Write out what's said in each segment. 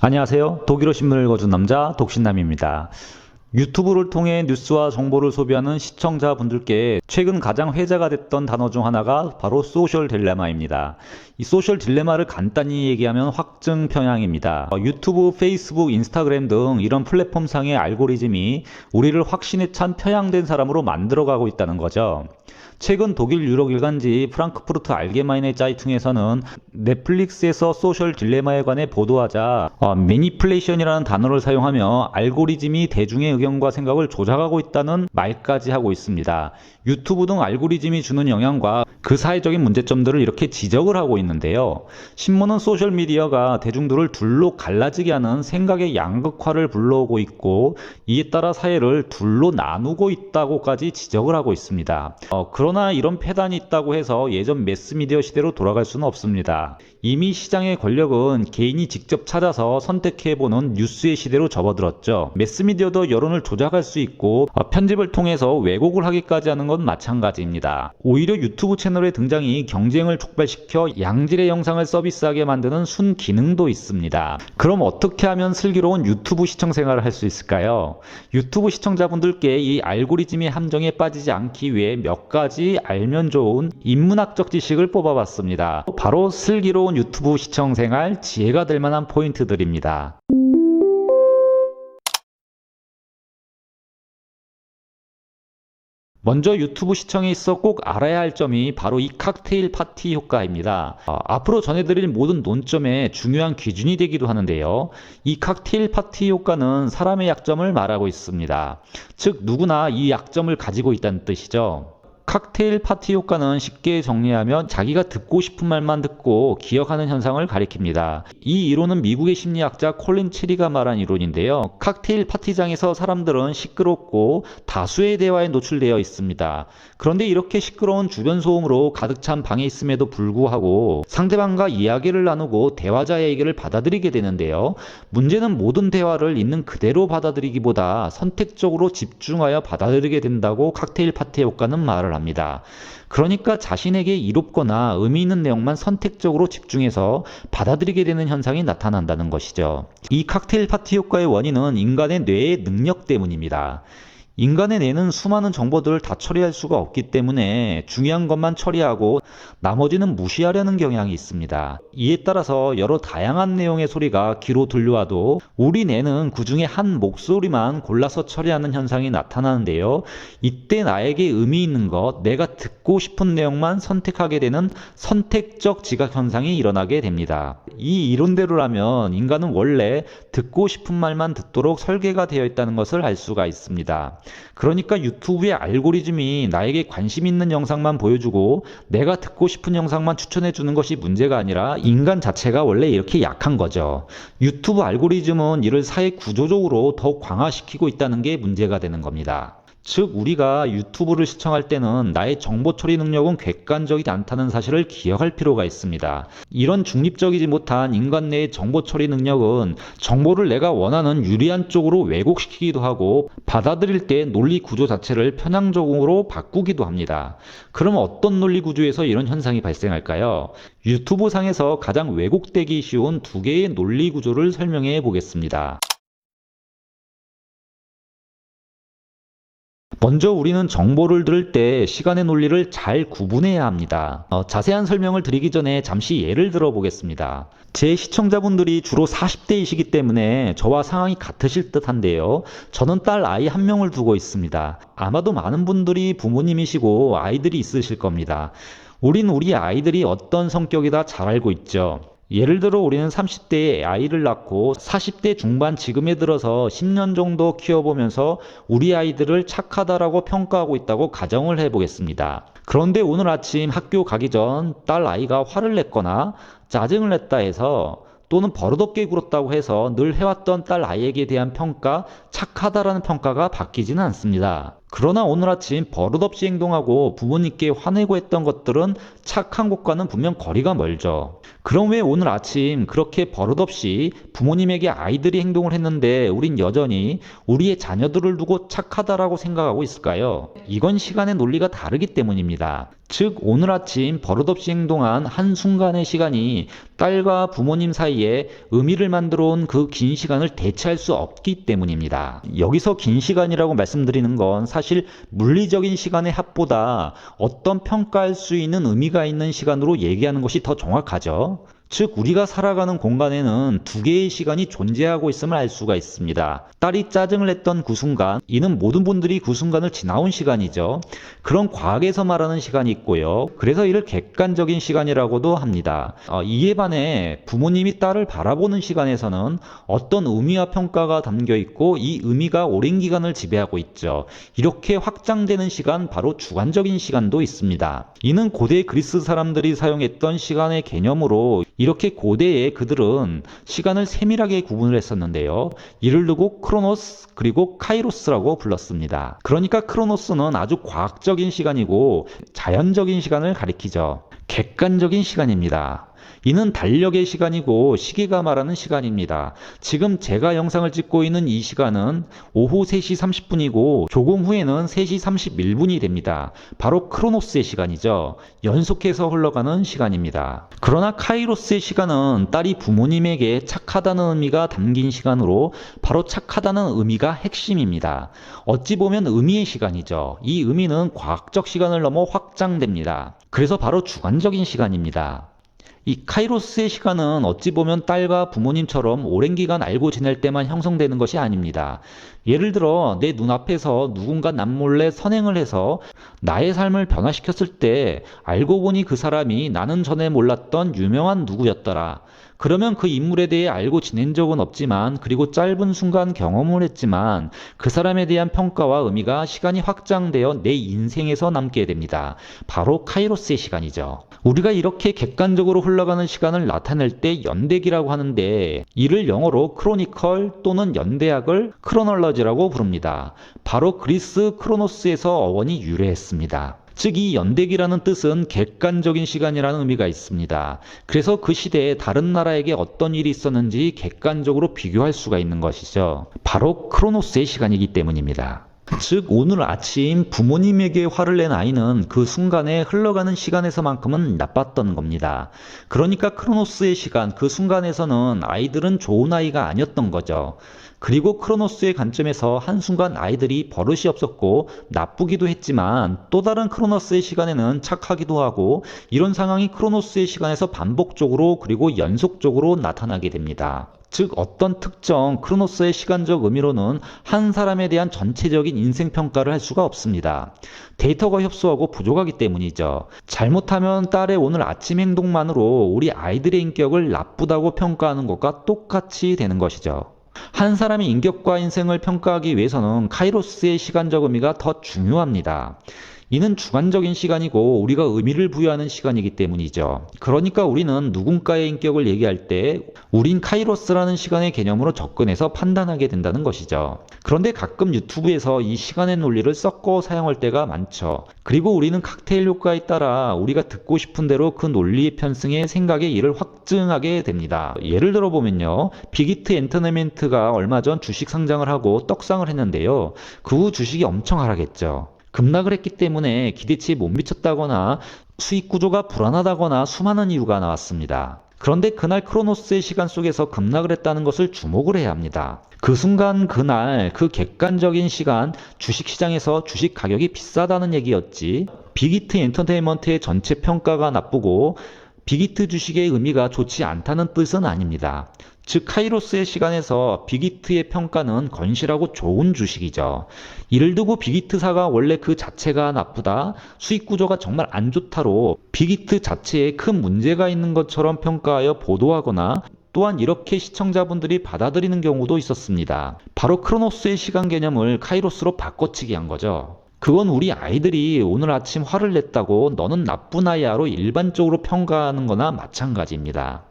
안녕하세요. 독일어 신문을 읽어준 남자 독신남입니다. 유튜브를 통해 뉴스와 정보를 소비하는 시청자분들께 최근 가장 회자가 됐던 단어 중 하나가 바로 소셜 딜레마입니다. 이 소셜 딜레마를 간단히 얘기하면 확증 편향입니다. 유튜브, 페이스북, 인스타그램 등 이런 플랫폼상의 알고리즘이 우리를 확신에 찬 편향된 사람으로 만들어가고 있다는 거죠. 최근 독일 유력 일간지 프랑크푸르트 알게마이네 짜이퉁에서는 넷플릭스에서 소셜 딜레마에 관해 보도하자 매니플레이션이라는 단어를 사용하며 알고리즘이 대중의 의견과 생각을 조작하고 있다는 말까지 하고 있습니다. 유튜브 등 알고리즘이 주는 영향과 그 사회적인 문제점들을 이렇게 지적을 하고 있는데요. 신문은 소셜미디어가 대중들을 둘로 갈라지게 하는 생각의 양극화를 불러오고 있고 이에 따라 사회를 둘로 나누고 있다고까지 지적을 하고 있습니다. 그러나 이런 폐단이 있다고 해서 예전 매스미디어 시대로 돌아갈 수는 없습니다. 이미 시장의 권력은 개인이 직접 찾아서 선택해보는 뉴스의 시대로 접어들었죠. 매스미디어도 여론을 조작할 수 있고 편집을 통해서 왜곡을 하기까지 하는 건 마찬가지입니다. 오히려 유튜브 채널의 등장이 경쟁을 촉발시켜 양질의 영상을 서비스하게 만드는 순기능도 있습니다. 그럼 어떻게 하면 슬기로운 유튜브 시청 생활을 할 수 있을까요? 유튜브 시청자분들께 이 알고리즘의 함정에 빠지지 않기 위해 몇 가지 알면 좋은 인문학적 지식을 뽑아봤습니다. 바로 슬기로운 유튜브 시청 생활 지혜가 될 만한 포인트들입니다. 먼저 유튜브 시청에 있어 꼭 알아야 할 점이 바로 이 칵테일 파티 효과입니다. 앞으로 전해드릴 모든 논점의 중요한 기준이 되기도 하는데요. 이 칵테일 파티 효과는 사람의 약점을 말하고 있습니다. 즉 누구나 이 약점을 가지고 있다는 뜻이죠. 칵테일 파티 효과는 쉽게 정리하면 자기가 듣고 싶은 말만 듣고 기억하는 현상을 가리킵니다. 이 이론은 미국의 심리학자 콜린 체리가 말한 이론인데요. 칵테일 파티장에서 사람들은 시끄럽고 다수의 대화에 노출되어 있습니다. 그런데 이렇게 시끄러운 주변 소음으로 가득 찬 방에 있음에도 불구하고 상대방과 이야기를 나누고 대화자의 얘기를 받아들이게 되는데요. 문제는 모든 대화를 있는 그대로 받아들이기보다 선택적으로 집중하여 받아들이게 된다고 칵테일 파티 효과는 말을 합니다. 그러니까 자신에게 이롭거나 의미 있는 내용만 선택적으로 집중해서 받아들이게 되는 현상이 나타난다는 것이죠. 이 칵테일 파티 효과의 원인은 인간의 뇌의 능력 때문입니다. 인간의 뇌는 수많은 정보들을 다 처리할 수가 없기 때문에 중요한 것만 처리하고 나머지는 무시하려는 경향이 있습니다. 이에 따라서 여러 다양한 내용의 소리가 귀로 들려와도 우리 뇌는 그 중에 한 목소리만 골라서 처리하는 현상이 나타나는데요. 이때 나에게 의미 있는 것, 내가 듣고 싶은 내용만 선택하게 되는 선택적 지각 현상이 일어나게 됩니다. 이 이론대로라면 인간은 원래 듣고 싶은 말만 듣도록 설계가 되어 있다는 것을 알 수가 있습니다. 그러니까 유튜브의 알고리즘이 나에게 관심 있는 영상만 보여주고 내가 듣고 싶은 영상만 추천해 주는 것이 문제가 아니라 인간 자체가 원래 이렇게 약한 거죠. 유튜브 알고리즘은 이를 사회 구조적으로 더 강화시키고 있다는 게 문제가 되는 겁니다. 즉 우리가 유튜브를 시청할 때는 나의 정보 처리 능력은 객관적이지 않다는 사실을 기억할 필요가 있습니다. 이런 중립적이지 못한 인간 내의 정보 처리 능력은 정보를 내가 원하는 유리한 쪽으로 왜곡시키기도 하고 받아들일 때 논리 구조 자체를 편향적으로 바꾸기도 합니다. 그럼 어떤 논리 구조에서 이런 현상이 발생할까요? 유튜브 상에서 가장 왜곡되기 쉬운 두 개의 논리 구조를 설명해 보겠습니다. 먼저 우리는 정보를 들을 때 시간의 논리를 잘 구분해야 합니다. 자세한 설명을 드리기 전에 잠시 예를 들어 보겠습니다. 제 시청자분들이 주로 40대이시기 때문에 저와 상황이 같으실 듯한데요. 저는 딸 아이 한 명을 두고 있습니다. 아마도 많은 분들이 부모님이시고 아이들이 있으실 겁니다. 우린 우리 아이들이 어떤 성격이다 잘 알고 있죠. 예를 들어 우리는 30대에 아이를 낳고 40대 중반 지금에 들어서 10년 정도 키워보면서 우리 아이들을 착하다라고 평가하고 있다고 가정을 해보겠습니다. 그런데 오늘 아침 학교 가기 전 딸 아이가 화를 냈거나 짜증을 냈다 해서 또는 버릇없게 굴었다고 해서 늘 해왔던 딸 아이에게 대한 평가, 착하다라는 평가가 바뀌지는 않습니다. 그러나 오늘 아침 버릇없이 행동하고 부모님께 화내고 했던 것들은 착한 것과는 분명 거리가 멀죠. 그럼 왜 오늘 아침 그렇게 버릇없이 부모님에게 아이들이 행동을 했는데 우린 여전히 우리의 자녀들을 두고 착하다라고 생각하고 있을까요? 이건 시간의 논리가 다르기 때문입니다. 즉 오늘 아침 버릇없이 행동한 한순간의 시간이 딸과 부모님 사이에 의미를 만들어 온 그 긴 시간을 대체할 수 없기 때문입니다. 여기서 긴 시간이라고 말씀드리는 건 사실 물리적인 시간의 합보다 어떤 평가할 수 있는 의미가 있는 시간으로 얘기하는 것이 더 정확하죠. 즉 우리가 살아가는 공간에는 두 개의 시간이 존재하고 있음을 알 수가 있습니다. 딸이 짜증을 냈던 그 순간, 이는 모든 분들이 그 순간을 지나온 시간이죠. 그런 과학에서 말하는 시간이 있고요. 그래서 이를 객관적인 시간이라고도 합니다. 이에 반해 부모님이 딸을 바라보는 시간에서는 어떤 의미와 평가가 담겨 있고 이 의미가 오랜 기간을 지배하고 있죠. 이렇게 확장되는 시간, 바로 주관적인 시간도 있습니다. 이는 고대 그리스 사람들이 사용했던 시간의 개념으로 이렇게 고대에 그들은 시간을 세밀하게 구분을 했었는데요. 이를 두고 크로노스 그리고 카이로스라고 불렀습니다. 그러니까 크로노스는 아주 과학적인 시간이고 자연적인 시간을 가리키죠. 객관적인 시간입니다. 이는 달력의 시간이고 시계가 말하는 시간입니다. 지금 제가 영상을 찍고 있는 이 시간은 오후 3시 30분이고 조금 후에는 3시 31분이 됩니다. 바로 크로노스의 시간이죠. 연속해서 흘러가는 시간입니다. 그러나 카이로스의 시간은 딸이 부모님에게 착하다는 의미가 담긴 시간으로 바로 착하다는 의미가 핵심입니다. 어찌 보면 의미의 시간이죠. 이 의미는 과학적 시간을 넘어 확장됩니다. 그래서 바로 주관적인 시간입니다. 이 카이로스의 시간은 어찌 보면 딸과 부모님처럼 오랜 기간 알고 지낼 때만 형성되는 것이 아닙니다. 예를 들어 내 눈앞에서 누군가 남몰래 선행을 해서 나의 삶을 변화시켰을 때 알고 보니 그 사람이 나는 전에 몰랐던 유명한 누구였더라. 그러면 그 인물에 대해 알고 지낸 적은 없지만 그리고 짧은 순간 경험을 했지만 그 사람에 대한 평가와 의미가 시간이 확장되어 내 인생에서 남게 됩니다. 바로 카이로스의 시간이죠. 우리가 이렇게 객관적으로 흘러가는 시간을 나타낼 때 연대기라고 하는데 이를 영어로 크로니컬 또는 연대학을 크로놀러지라고 부릅니다. 바로 그리스 크로노스에서 어원이 유래했습니다. 즉 이 연대기라는 뜻은 객관적인 시간이라는 의미가 있습니다. 그래서 그 시대에 다른 나라에게 어떤 일이 있었는지 객관적으로 비교할 수가 있는 것이죠. 바로 크로노스의 시간이기 때문입니다. 즉 오늘 아침 부모님에게 화를 낸 아이는 그 순간에 흘러가는 시간에서만큼은 나빴던 겁니다. 그러니까 크로노스의 시간, 그 순간에서는 아이들은 좋은 아이가 아니었던 거죠. 그리고 크로노스의 관점에서 한순간 아이들이 버릇이 없었고 나쁘기도 했지만 또 다른 크로노스의 시간에는 착하기도 하고 이런 상황이 크로노스의 시간에서 반복적으로 그리고 연속적으로 나타나게 됩니다. 즉 어떤 특정 크로노스의 시간적 의미로는 한 사람에 대한 전체적인 인생평가를 할 수가 없습니다. 데이터가 협소하고 부족하기 때문이죠. 잘못하면 딸의 오늘 아침 행동만으로 우리 아이들의 인격을 나쁘다고 평가하는 것과 똑같이 되는 것이죠. 한 사람의 인격과 인생을 평가하기 위해서는 카이로스의 시간적 의미가 더 중요합니다. 이는 주관적인 시간이고 우리가 의미를 부여하는 시간이기 때문이죠. 그러니까 우리는 누군가의 인격을 얘기할 때 우린 카이로스라는 시간의 개념으로 접근해서 판단하게 된다는 것이죠. 그런데 가끔 유튜브에서 이 시간의 논리를 섞어 사용할 때가 많죠. 그리고 우리는 칵테일 효과에 따라 우리가 듣고 싶은 대로 그 논리에 편승해 생각의 이를 확증하게 됩니다. 예를 들어보면요. 빅히트 엔터테인먼트가 얼마 전 주식 상장을 하고 떡상을 했는데요. 그 후 주식이 엄청 하락했죠. 급락을 했기 때문에 기대치에 못 미쳤다거나 수익 구조가 불안하다거나 수많은 이유가 나왔습니다. 그런데 그날 크로노스의 시간 속에서 급락을 했다는 것을 주목을 해야 합니다. 그 순간 그날 그 객관적인 시간 주식시장에서 주식 가격이 비싸다는 얘기였지 빅히트 엔터테인먼트의 전체 평가가 나쁘고 빅히트 주식의 의미가 좋지 않다는 뜻은 아닙니다. 즉 카이로스의 시간에서 빅히트의 평가는 건실하고 좋은 주식이죠. 이를 두고 빅히트사가 원래 그 자체가 나쁘다, 수익 구조가 정말 안 좋다로 빅히트 자체에 큰 문제가 있는 것처럼 평가하여 보도하거나 또한 이렇게 시청자분들이 받아들이는 경우도 있었습니다. 바로 크로노스의 시간 개념을 카이로스로 바꿔치기 한 거죠. 그건 우리 아이들이 오늘 아침 화를 냈다고 너는 나쁜 아이야로 일반적으로 평가하는 거나 마찬가지입니다.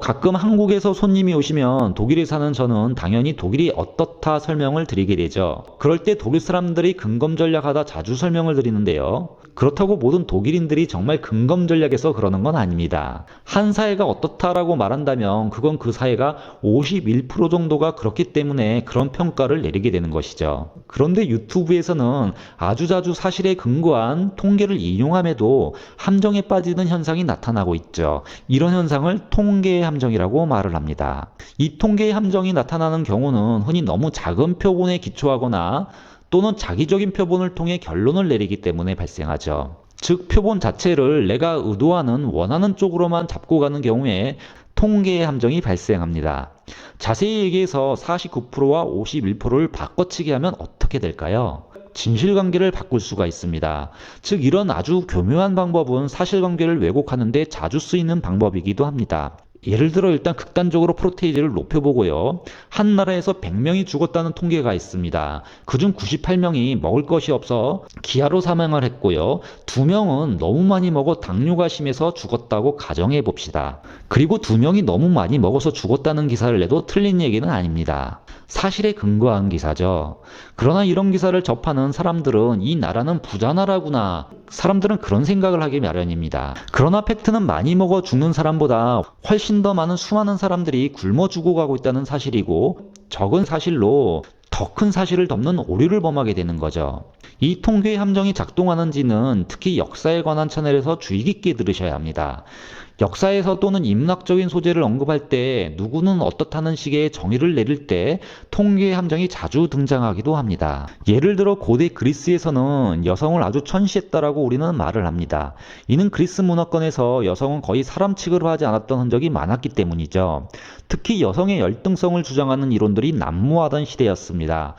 가끔 한국에서 손님이 오시면 독일에 사는 저는 당연히 독일이 어떻다 설명을 드리게 되죠. 그럴 때 독일 사람들이 근검전략하다 자주 설명을 드리는데요. 그렇다고 모든 독일인들이 정말 근검 전략에서 그러는 건 아닙니다. 한 사회가 어떻다라고 말한다면 그건 그 사회가 51% 정도가 그렇기 때문에 그런 평가를 내리게 되는 것이죠. 그런데 유튜브에서는 아주 자주 사실에 근거한 통계를 인용함에도 함정에 빠지는 현상이 나타나고 있죠. 이런 현상을 통계의 함정이라고 말을 합니다. 이 통계의 함정이 나타나는 경우는 흔히 너무 작은 표본에 기초하거나 또는 자기적인 표본을 통해 결론을 내리기 때문에 발생하죠. 즉 표본 자체를 내가 의도하는 원하는 쪽으로만 잡고 가는 경우에 통계의 함정이 발생합니다. 자세히 얘기해서 49%와 51%를 바꿔치기 하면 어떻게 될까요? 진실관계를 바꿀 수가 있습니다. 즉 이런 아주 교묘한 방법은 사실관계를 왜곡하는 데 자주 쓰이는 방법이기도 합니다. 예를 들어 일단 극단적으로 프로테이즈를 높여보고요. 한 나라에서 100명이 죽었다는 통계가 있습니다. 그중 98명이 먹을 것이 없어 기아로 사망을 했고요. 2명은 너무 많이 먹어 당뇨가 심해서 죽었다고 가정해 봅시다. 그리고 2명이 너무 많이 먹어서 죽었다는 기사를 내도 틀린 얘기는 아닙니다. 사실에 근거한 기사죠. 그러나 이런 기사를 접하는 사람들은 이 나라는 부자 나라구나. 사람들은 그런 생각을 하기 마련입니다. 그러나 팩트는 많이 먹어 죽는 사람보다 훨씬 더 많은 수많은 사람들이 굶어 죽어가고 있다는 사실이고 적은 사실로 더 큰 사실을 덮는 오류를 범하게 되는 거죠. 이 통계의 함정이 작동하는지는 특히 역사에 관한 채널에서 주의 깊게 들으셔야 합니다. 역사에서 또는 인문학적인 소재를 언급할 때 누구는 어떻다는 식의 정의를 내릴 때 통계의 함정이 자주 등장하기도 합니다. 예를 들어 고대 그리스에서는 여성을 아주 천시했다라고 우리는 말을 합니다. 이는 그리스 문화권에서 여성은 거의 사람 취급을 하지 않았던 흔적이 많았기 때문이죠. 특히 여성의 열등성을 주장하는 이론들이 난무하던 시대였습니다.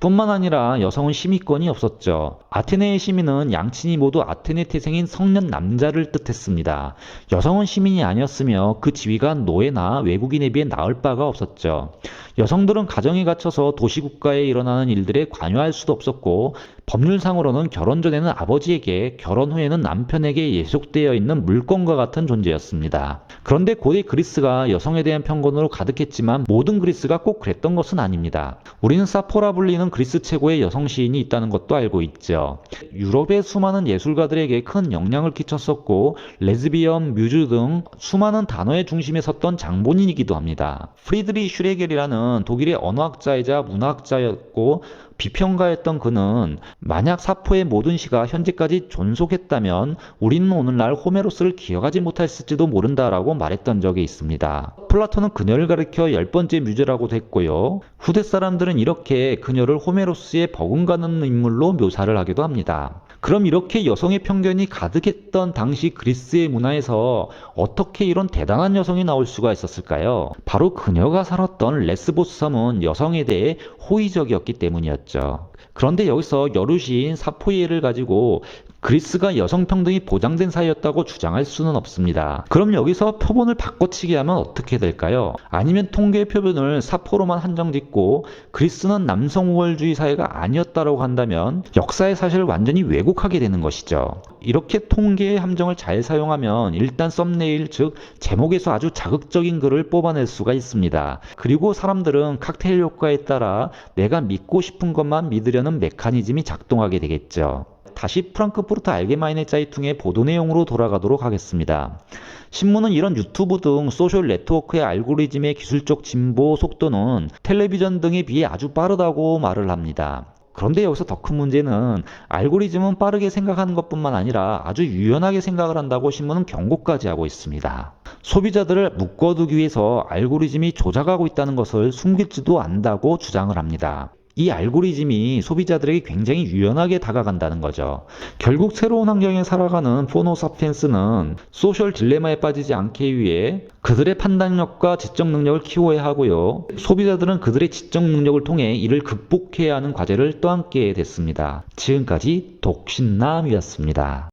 뿐만 아니라 여성은 심의권이 없었죠. 아테네의 시민은 양친이 모두 아테네 태생인 성년 남자를 뜻했습니다. 여성은 시민이 아니었으며 그 지위가 노예나 외국인에 비해 나을 바가 없었죠. 여성들은 가정에 갇혀서 도시국가에 일어나는 일들에 관여할 수도 없었고 법률상으로는 결혼 전에는 아버지에게 결혼 후에는 남편에게 예속되어 있는 물건과 같은 존재였습니다. 그런데 고대 그리스가 여성에 대한 편견으로 가득했지만 모든 그리스가 꼭 그랬던 것은 아닙니다. 우리는 사포라 불리는 그리스 최고의 여성 시인이 있다는 것도 알고 있죠. 유럽의 수많은 예술가들에게 큰 영향을 끼쳤었고 레즈비언, 뮤즈 등 수많은 단어의 중심에 섰던 장본인이기도 합니다. 프리드리 슈레겔이라는 독일의 언어학자이자 문학자였고 비평가였던 그는 만약 사포의 모든 시가 현재까지 존속했다면 우리는 오늘날 호메로스를 기억하지 못했을지도 모른다라고 말했던 적이 있습니다. 플라톤은 그녀를 가리켜 10번째 뮤즈라고도 했고요. 후대 사람들은 이렇게 그녀를 호메로스의 버금가는 인물로 묘사를 하기도 합니다. 그럼 이렇게 여성의 편견이 가득했던 당시 그리스의 문화에서 어떻게 이런 대단한 여성이 나올 수가 있었을까요? 바로 그녀가 살았던 레스보스 섬은 여성에 대해 호의적이었기 때문이었죠. 그런데 여기서 여루시인 사포의 예를 가지고 그리스가 여성 평등이 보장된 사회였다고 주장할 수는 없습니다. 그럼 여기서 표본을 바꿔치기 하면 어떻게 될까요? 아니면 통계의 표본을 사포로만 한정짓고 그리스는 남성 우월주의 사회가 아니었다고 한다면 역사의 사실을 완전히 왜곡하게 되는 것이죠. 이렇게 통계의 함정을 잘 사용하면 일단 썸네일 즉 제목에서 아주 자극적인 글을 뽑아낼 수가 있습니다. 그리고 사람들은 칵테일 효과에 따라 내가 믿고 싶은 것만 믿으려는 메커니즘이 작동하게 되겠죠. 다시 프랑크푸르트 알게마이네 짜이퉁의 보도 내용으로 돌아가도록 하겠습니다. 신문은 이런 유튜브 등 소셜 네트워크의 알고리즘의 기술적 진보 속도는 텔레비전 등에 비해 아주 빠르다고 말을 합니다. 그런데 여기서 더 큰 문제는 알고리즘은 빠르게 생각하는 것뿐만 아니라 아주 유연하게 생각을 한다고 신문은 경고까지 하고 있습니다. 소비자들을 묶어두기 위해서 알고리즘이 조작하고 있다는 것을 숨기지도 않는다고 주장을 합니다. 이 알고리즘이 소비자들에게 굉장히 유연하게 다가간다는 거죠. 결국 새로운 환경에 살아가는 포노사피엔스는 소셜 딜레마에 빠지지 않기 위해 그들의 판단력과 지적 능력을 키워야 하고요. 소비자들은 그들의 지적 능력을 통해 이를 극복해야 하는 과제를 떠안게 됐습니다. 지금까지 독신남이었습니다.